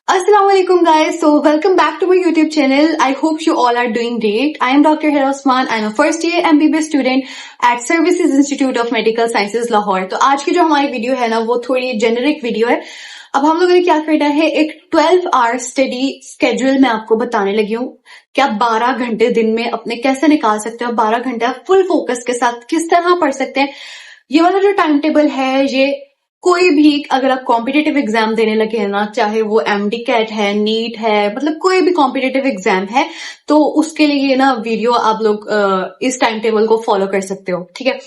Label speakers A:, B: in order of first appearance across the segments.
A: Assalamualaikum guys. So welcome back to my YouTube channel. I hope you all are doing great. I am Dr. Hira Osman. I am a first year MBBS student at Services Institute of Medical Sciences Lahore. तो आज की जो हमारी video है ना वो थोड़ी generic video है. अब हम लोगों ने क्या करना है, एक 12 आवर स्टडी स्केड्यूल मैं आपको बताने लगी हूँ कि आप 12 घंटे दिन में अपने कैसे निकाल सकते हो. 12 घंटे आप फुल फोकस के साथ किस तरह पढ़ सकते हैं. ये वाला जो टाइम टेबल है, ये कोई भी अगर आप कॉम्पिटेटिव एग्जाम देने लगे हैं ना, चाहे वो एमडी कैट है, नीट है, मतलब कोई भी कॉम्पिटेटिव एग्जाम है, तो उसके लिए ना वीडियो आप लोग इस टाइम टेबल को फॉलो कर सकते हो. ठीक है.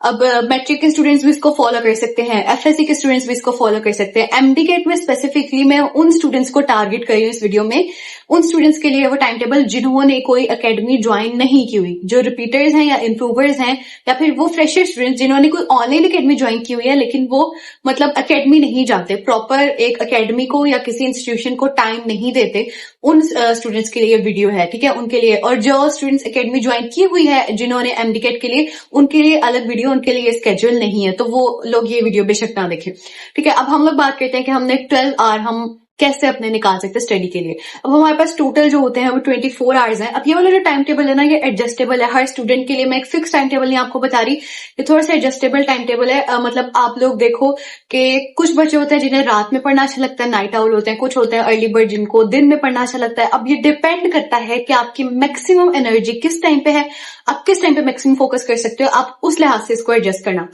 A: अब मैट्रिक के स्टूडेंट्स भी इसको फॉलो कर सकते हैं, एफएससी के स्टूडेंट्स भी इसको फॉलो कर सकते हैं. एमडी कैट में स्पेसिफिकली मैं उन स्टूडेंट्स को टारगेट करी हूँ इस वीडियो में, उन स्टूडेंट्स के लिए वो टाइम टेबल जिन्होंने कोई एकेडमी ज्वाइन नहीं की हुई, जो रिपीटर्स हैं या इम्प्रूवर्स हैं, या फिर वो फ्रेशर स्टूडेंट्स जिन्होंने कोई ऑनलाइन एकेडमी ज्वाइन की हुई है लेकिन वो मतलब एकेडमी नहीं जाते, प्रॉपर एक एकेडमी को या किसी इंस्टीट्यूशन को टाइम नहीं देते, उन स्टूडेंट्स के लिए वीडियो है. ठीक है, उनके लिए. और जो स्टूडेंट्स एकेडमी ज्वाइन की हुई है जिन्होंने एमडी कैट के लिए, उनके लिए अलग वीडियो, उनके लिए स्केड्यूल नहीं है, तो वो लोग ये वीडियो बेशक ना देखें. ठीक है. अब हम लोग बात करते हैं कि हमने 12 आवर हम कैसे अपने निकाल सकते हैं स्टडी के लिए. अब हमारे पास टोटल जो होते हैं वो 24 आवर्स हैं. अब ये वाला जो टाइम टेबल है ना, ये एडजस्टेबल है हर स्टूडेंट के लिए. मैं एक फिक्स टाइम टेबल नहीं आपको बता रही, ये थोड़ा सा एडजस्टेबल टाइम टेबल है. मतलब आप लोग देखो कि कुछ बच्चे होते हैं जिन्हें रात में पढ़ना अच्छा लगता है, नाइट आउल होते हैं, कुछ होते हैं अर्ली बर्ड जिनको दिन में पढ़ना अच्छा लगता है. अब ये डिपेंड करता है कि आपकी मैक्सिमम एनर्जी किस टाइम पे है, आप किस टाइम पे मैक्सिमम फोकस कर सकते हो, आप उस लिहाज से इसको एडजस्ट करना.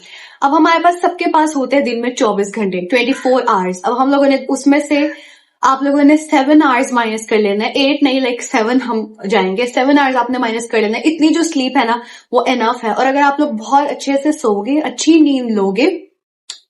A: अब हमारे पास सबके पास होते हैं दिन में 24 घंटे, 24 आवर्स. अब हम लोगों ने उसमें से आप लोगों ने 7 आवर्स माइनस कर लेना है, 8 नहीं, लाइक 7 हम जाएंगे. 7 आवर्स आपने माइनस कर लेना है. इतनी जो स्लीप है ना वो एनफ है. और अगर आप लोग बहुत अच्छे से सोओगे, अच्छी नींद लोगे,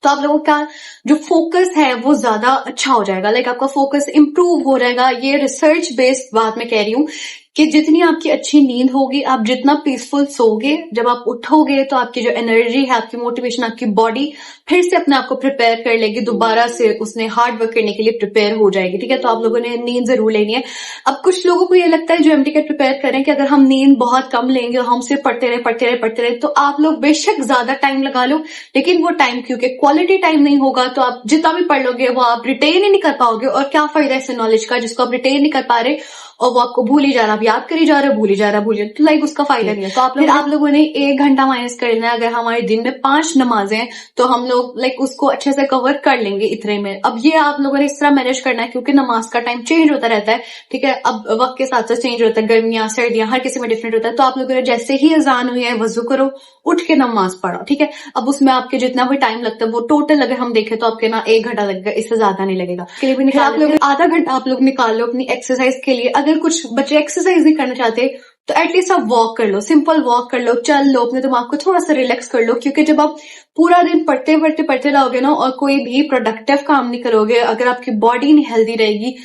A: तो आप लोगों का जो फोकस है वो ज्यादा अच्छा हो जाएगा. लाइक आपका फोकस इंप्रूव हो जाएगा. ये रिसर्च बेस्ड बात मैं कह रही हूँ कि जितनी आपकी अच्छी नींद होगी, आप जितना पीसफुल सोओगे, जब आप उठोगे तो आपकी जो एनर्जी है, आपकी मोटिवेशन, आपकी बॉडी फिर से अपने आप को प्रिपेयर कर लेगी, दोबारा से उसने हार्ड वर्क करने के लिए प्रिपेयर हो जाएगी. ठीक है. तो आप लोगों ने नींद जरूर लेनी है. अब कुछ लोगों को ये लगता है जो एमडी कैट प्रिपेयर करें कि अगर हम नींद बहुत कम लेंगे और हम सिर्फ पढ़ते रहे, तो आप लोग बेशक ज्यादा टाइम लगा लो, लेकिन वो टाइम क्योंकि क्वालिटी टाइम नहीं होगा, तो आप जितना भी पढ़ लोगे वो आप रिटेन ही नहीं कर पाओगे. और क्या फायदा ऐसे नॉलेज का जिसको आप रिटेन नहीं कर पा रहे और वो आपको भूल ही जा रहा, आप याद करी जा रहे हो, भूल ही जा रहा, तो लाइक उसका फायदा नहीं है. तो आप लोगों ने 1 घंटा माइनस कर लेना है. अगर हमारे दिन में 5 नमाजें हैं तो हम लोग लाइक उसको अच्छे से कवर कर लेंगे इतने में. अब ये आप लोगों ने इस तरह मैनेज करना है क्योंकि नमाज का टाइम चेंज होता रहता है. ठीक है. अब वक्त के साथ साथ चेंज होता है, गर्मियां सर्दियां हर किसी में डिफरेंट होता है. तो आप लोगों ने जैसे ही अजान हुई है वजू करो, उठ के नमाज पढ़ो. ठीक है. अब उसमें आपके जितना भी टाइम लगता है वो टोटल अगर हम देखें तो आपके ना 1 घंटा लगेगा, इससे ज्यादा नहीं लगेगा. के लिए भी निकाल आप लोग आधा घंटा आप लोग निकाल लो अपनी एक्सरसाइज के लिए. अगर कुछ बच्चे एक्सरसाइज नहीं करना चाहते तो एटलीस्ट आप वॉक कर लो, सिंपल वॉक कर लो, चल लो, अपने दिमाग को थोड़ा सा रिलैक्स कर लो. क्योंकि जब आप पूरा दिन पढ़ते रहोगे ना और कोई भी प्रोडक्टिव काम नहीं करोगे, अगर आपकी बॉडी नहीं हेल्दी रहेगी,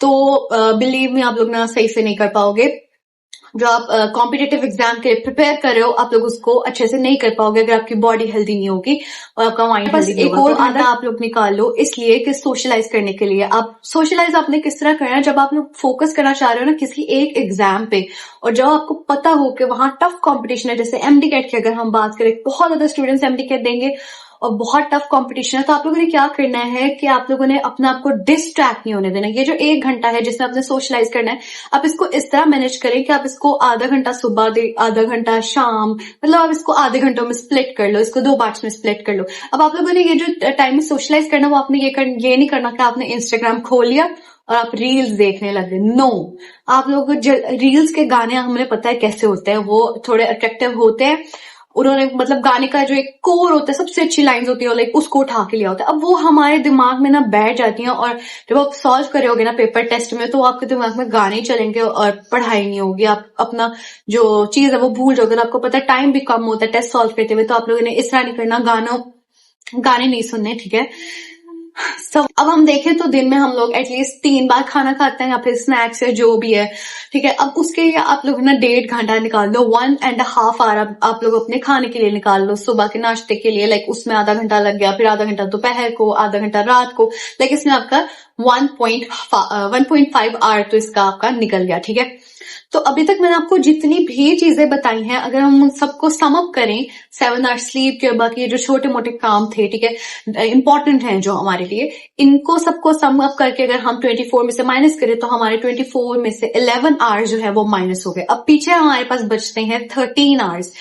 A: तो बिलीव मी आप लोग ना सही से नहीं कर पाओगे. जो आप कॉम्पिटेटिव एग्जाम के लिए प्रिपेयर कर रहे हो, आप लोग उसको अच्छे से नहीं कर पाओगे अगर आपकी बॉडी हेल्दी नहीं होगी और आपका माइंड हेल्दी नहीं होगा. एक और आधा आप लोग निकाल लो इसलिए कि सोशलाइज करने के लिए. आप सोशलाइज आपने किस तरह करना है, जब आप लोग फोकस करना चाह रहे हो ना किसी एक एग्जाम पे, और जब आपको पता हो कि वहां टफ कॉम्पिटिशन है, जैसे एमडी कैट की अगर हम बात करें, बहुत ज्यादा स्टूडेंट्स एमडी कैट देंगे और बहुत टफ कंपटीशन है, तो आप लोगों ने क्या करना है कि आप लोगों ने अपने आप को डिस्ट्रैक्ट नहीं होने देना. ये जो 1 घंटा है जिसमें आपने सोशलाइज करना है, आप इसको इस तरह मैनेज करें कि आप इसको आधा घंटा सुबह दे, आधा घंटा शाम, मतलब आप इसको आधे घंटों में स्प्लिट कर लो, इसको 2 पार्ट्स में स्प्लिट कर लो. अब आप लोगों ने ये जो टाइम में सोशलाइज करना, वो आपने ये नहीं करना कि आपने इंस्टाग्राम खोल लिया और आप रील्स देखने लगे. नो, आप लोग रील्स के गाने हमें पता है कैसे होते हैं, वो थोड़े अट्रैक्टिव होते हैं. उन्होंने मतलब गाने का जो एक कोर होता है, सबसे अच्छी लाइंस होती है, लाइक उसको उठा के लिया होता है. अब वो हमारे दिमाग में ना बैठ जाती हैं और जब आप सॉल्व करोगे ना पेपर टेस्ट में, तो आपके दिमाग में गाने चलेंगे और पढ़ाई नहीं होगी. आप अपना जो चीज है वो भूल जाओगे. आपको पता है टाइम भी कम होता है टेस्ट सॉल्व करते हुए, तो आप लोगों ने इस तरह नहीं करना, गाने नहीं सुनने. ठीक है. अब हम देखें तो दिन में हम लोग एटलीस्ट 3 बार खाना खाते हैं या फिर स्नैक्स है जो भी है. ठीक है. अब उसके लिए आप लोग ना 1.5 घंटा निकाल लो, 1.5 आवर आप लोग अपने खाने के लिए निकाल लो, सुबह के नाश्ते के लिए. लाइक उसमें आधा घंटा लग गया, फिर आधा घंटा दोपहर को, आधा घंटा रात को. लाइक इसमें आपका 1.5 आवर तो इसका आपका निकल गया. ठीक है. तो अभी तक मैंने आपको जितनी भी चीजें बताई हैं, अगर हम उन सबको सम अप करें, 7 आवर्स स्लीप के बाकी जो छोटे मोटे काम थे, ठीक है, इंपॉर्टेंट हैं जो हमारे लिए, इनको सबको सम अप करके अगर हम 24 में से माइनस करें तो हमारे 24 में से 11 आवर्स जो है वो माइनस हो गए। अब पीछे हमारे पास बचते हैं 13 आवर्स।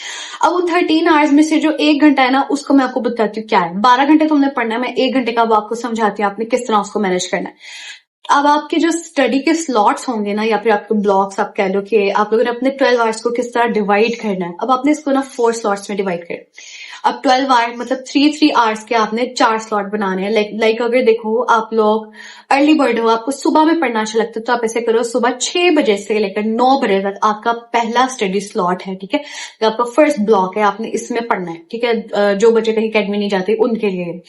A: अब उन 13 आवर्स में से जो 1 घंटा है ना, उसको मैं आपको बताती हूँ क्या है। 12 घंटे तुमने पढ़ना है, मैं 1 घंटे का अब आपको समझाती हूँ आपने किस तरह उसको मैनेज करना है। अब आपके जो स्टडी के स्लॉट्स होंगे ना, या फिर आपके ब्लॉक्स, आप कह लो कि आप लोगों ने अपने 12 आवर्स को किस तरह डिवाइड करना है। अब आपने इसको ना 4 स्लॉट्स में डिवाइड कर। अब 12 आवर्स मतलब 3 आवर्स के आपने 4 स्लॉट बनाने हैं। लाइक अगर देखो आप लोग अर्ली बर्ड हो, आपको सुबह में पढ़ना अच्छा लगता है, तो आप ऐसे करो, सुबह 6 बजे से लेकर 9 बजे तक आपका पहला स्टडी स्लॉट है, ठीक है, तो आपका फर्स्ट ब्लॉक है, आपने इसमें पढ़ना है, ठीक है, जो बच्चे कहीं अकेडमी नहीं जाते उनके लिए।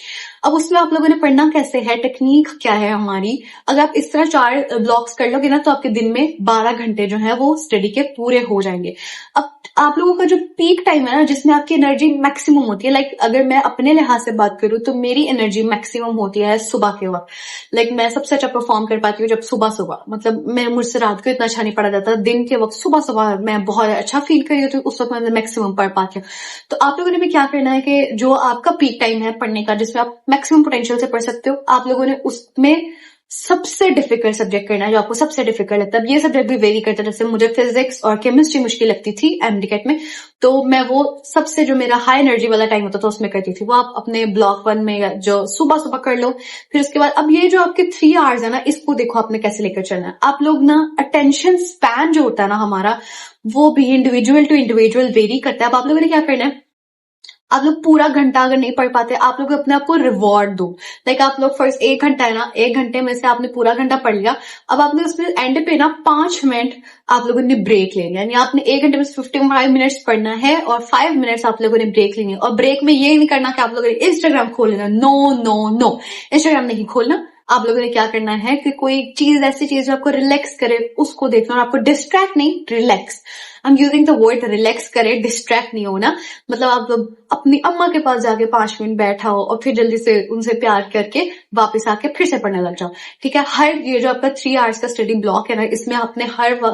A: अब उसमें आप लोगों ने पढ़ना कैसे है, टेक्निक क्या है हमारी, अगर आप इस तरह 4 ब्लॉक्स कर लोगे ना, तो आपके दिन में 12 घंटे जो है वो स्टडी के पूरे हो जाएंगे। अब आप लोगों का जो पीक टाइम है ना, जिसमें आपकी एनर्जी मैक्सिमम होती है, लाइक अगर मैं अपने लिहाज से बात करूं तो मेरी एनर्जी मैक्सिमम होती है सुबह के वक्त। लाइक मैं सबसे अच्छा परफॉर्म कर पाती हूँ जब सुबह सुबह, मतलब मैं मुझसे रात को इतना अच्छा नहीं पढ़ा जाता, दिन के वक्त सुबह सुबह मैं बहुत अच्छा फील कर रही होती हूँ, उस वक्त मैं मैक्सिमम पढ़ पाती हूँ। तो आप लोगों ने भी क्या करना है कि जो आपका पीक टाइम है पढ़ने का, जिसमें आप मैक्सिमम पोटेंशियल से पढ़ सकते हो, आप लोगों ने उसमें सबसे डिफिकल्ट सब्जेक्ट करना है जो आपको सबसे डिफिकल्ट लगता है। अब ये सब्जेक्ट भी वेरी करता है, जैसे मुझे फिजिक्स और केमिस्ट्री मुश्किल लगती थी एमडीकेट में, तो मैं वो सबसे जो मेरा हाई एनर्जी वाला टाइम होता था उसमें करती थी। वो आप अपने ब्लॉक 1 में जो सुबह सुबह कर लो। फिर उसके बाद अब ये जो आपके 3 आवर्स है ना, इसको देखो आपने कैसे लेकर चलना है। आप लोग ना अटेंशन स्पैन जो होता है ना हमारा, वो भी इंडिविजुअल टू इंडिविजुअल वेरी करता है। अब आप लोगों ने क्या करना है, आप लोग पूरा घंटा अगर नहीं पढ़ पाते, आप लोग अपने आप को रिवॉर्ड दो। लाइक आप लोग फर्स्ट 1 घंटा है ना, 1 घंटे में से आपने पूरा घंटा पढ़ लिया, अब आपने उसमें एंड पे ना 5 मिनट आप लोगों ने ब्रेक लेनी है। यानी आपने 1 घंटे में 55 मिनट्स पढ़ना है और 5 मिनट्स आप लोगों ने ब्रेक लेनी है। और ब्रेक में ये नहीं करना कि आप लोगों ने इंस्टाग्राम खोल लेना, नो नो नो, इंस्टाग्राम नहीं खोलना। आप लोगों ने क्या करना है कि कोई चीज, ऐसी चीज जो आपको रिलैक्स करे उसको देखना, और आपको डिस्ट्रैक्ट नहीं, relax, I am using the word relax करे, डिस्ट्रैक्ट नहीं होना। मतलब आप लोग अपनी अम्मा के पास जाके 5 मिनट बैठा हो और फिर जल्दी से उनसे प्यार करके वापस आके फिर से पढ़ने लग जाओ, ठीक है। हर ये जो आपका 3 आवर्स का स्टडी ब्लॉक है ना, इसमें आपने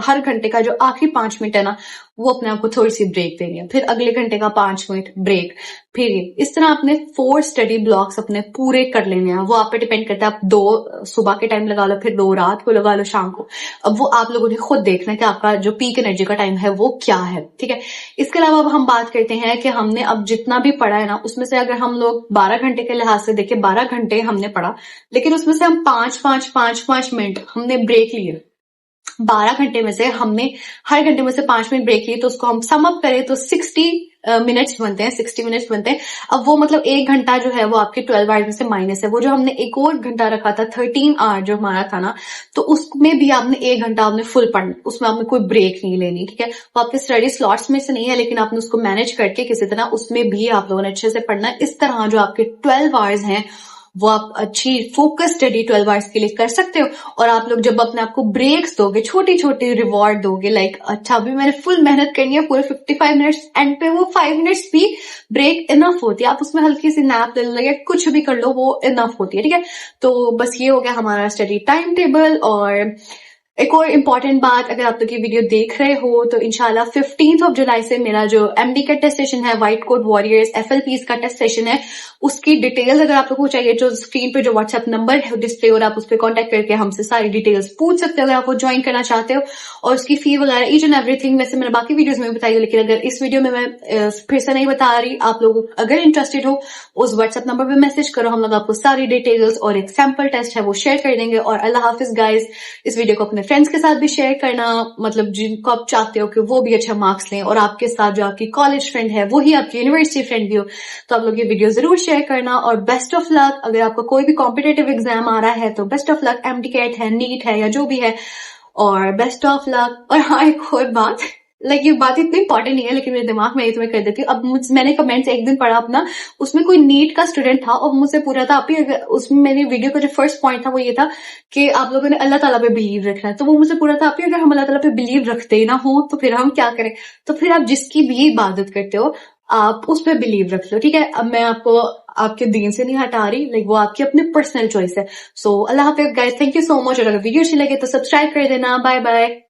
A: हर घंटे का जो आखिरी 5 मिनट है ना, वो अपने आप को थोड़ी सी ब्रेक देनी है, फिर अगले घंटे का 5 मिनट ब्रेक, फिर इस तरह आपने 4 स्टडी ब्लॉक्स अपने पूरे कर लेने हैं। वो आप पे डिपेंड करता है, आप 2 सुबह के टाइम लगा लो, फिर 2 रात को लगा लो, शाम को। अब वो आप लोगों ने खुद देखना है कि आपका जो पीक एनर्जी का टाइम है वो क्या है, ठीक है। इसके अलावा अब हम बात करते हैं कि हमने अब जितना भी पढ़ा है ना, उसमें से अगर हम लोग 12 घंटे के लिहाज से देखें, 12 घंटे हमने पढ़ा, लेकिन उसमें से हम 5-5 मिनट हमने ब्रेक लिए। 12 घंटे में से हमने हर घंटे में से 5 मिनट ब्रेक लिए, तो उसको हम सम अप करें तो 60 मिनट्स बनते हैं, 60 मिनट्स बनते हैं। अब वो मतलब 1 घंटा जो है वो आपके 12 आवर्स में से माइनस है। वो जो हमने एक और घंटा रखा था, 13 आवर जो हमारा था ना, तो उसमें भी आपने 1 घंटा आपने फुल पढ़ना, उसमें आपने कोई ब्रेक नहीं लेनी, ठीक है। वो आपके स्टडी स्लॉट्स में से नहीं है, लेकिन आपने उसको मैनेज करके किसी तरह उसमें भी आप लोगों ने अच्छे से पढ़ना है। इस तरह जो आपके 12 आवर्स हैं वो आप अच्छी फोकस स्टडी 12 आवर्स के लिए कर सकते हो। और आप लोग जब अपने आप को ब्रेक्स दोगे, छोटी छोटी रिवॉर्ड दोगे, लाइक अच्छा अभी मैंने फुल मेहनत करनी है पूरे 55 मिनट्स, एंड पे वो 5 मिनट्स भी ब्रेक इनफ होती है। आप उसमें हल्की सी नैप ले लो या कुछ भी कर लो, वो इनफ होती है, ठीक है। तो बस ये हो गया हमारा स्टडी टाइम टेबल। और एक और इम्पॉर्टेंट बात, अगर आप लोग ये वीडियो देख रहे हो तो इंशाल्लाह 15 जुलाई से मेरा जो एमडी का टेस्ट सेशन है, व्हाइट कोट वॉरियर्स एफएलपीज का टेस्ट सेशन है, उसकी डिटेल्स अगर आप लोगों को चाहिए, जो स्क्रीन पे जो व्हाट्सएप नंबर है डिस्प्ले, और आप उस पर कॉन्टेक्ट करके हमसे सारी डिटेल्स पूछ सकते हो अगर आप वो ज्वाइन करना चाहते हो। और उसकी फी वगैरह ईच एंड एवरीथिंग वैसे मैंने बाकी वीडियोज में बताई हो, लेकिन अगर इस वीडियो में मैं फिर से नहीं बता रही, आप लोग अगर इंटरेस्टेड हो उस व्हाट्सएप नंबर पे मैसेज करो, हम लोग आपको सारी डिटेल्स और एक सैंपल टेस्ट है वो शेयर कर देंगे। और अल्लाह हाफिज गाइज, इस वीडियो को अपने फ्रेंड्स के साथ भी शेयर करना, मतलब जिनको आप चाहते हो कि वो भी अच्छा मार्क्स लें, और आपके साथ जो आपकी कॉलेज फ्रेंड है वही आपकी यूनिवर्सिटी फ्रेंड भी हो, तो आप लोग ये वीडियो जरूर शेयर करना। और बेस्ट ऑफ लक, अगर आपका कोई भी कॉम्पिटेटिव एग्जाम आ रहा है तो बेस्ट ऑफ लक, एमडीकेट है, नीट है, या जो भी है, और बेस्ट ऑफ लक। और हाँ, एक और बात, ये बात इतनी इंपॉर्टेंट नहीं है लेकिन मेरे दिमाग में ये तुम्हें कर देती हूँ। अब मैंने कमेंट्स एक दिन पढ़ा अपना, उसमें कोई नीट का स्टूडेंट था और मुझसे पूरा था, आप ही उसमें मेरी वीडियो का जो फर्स्ट पॉइंट था वो ये था कि आप लोगों ने अल्लाह ताला पे बिलीव रखना है। तो वो मुझसे पूरा था, आप ही अगर हम अल्लाह ताला पे बिलीव रखते ही ना हो तो फिर हम क्या करें। तो फिर आप जिसकी भी इबादत करते हो आप उस पर बिलीव रख लो, ठीक है। अब मैं आपको आपके दीन से नहीं हटा रही, वो आपकी अपनी पर्सनल चॉइस है। सो अल्लाह हाफिज guys, thank you so much. और अगर वीडियो अच्छी लगे तो सब्सक्राइब कर देना। Bye bye.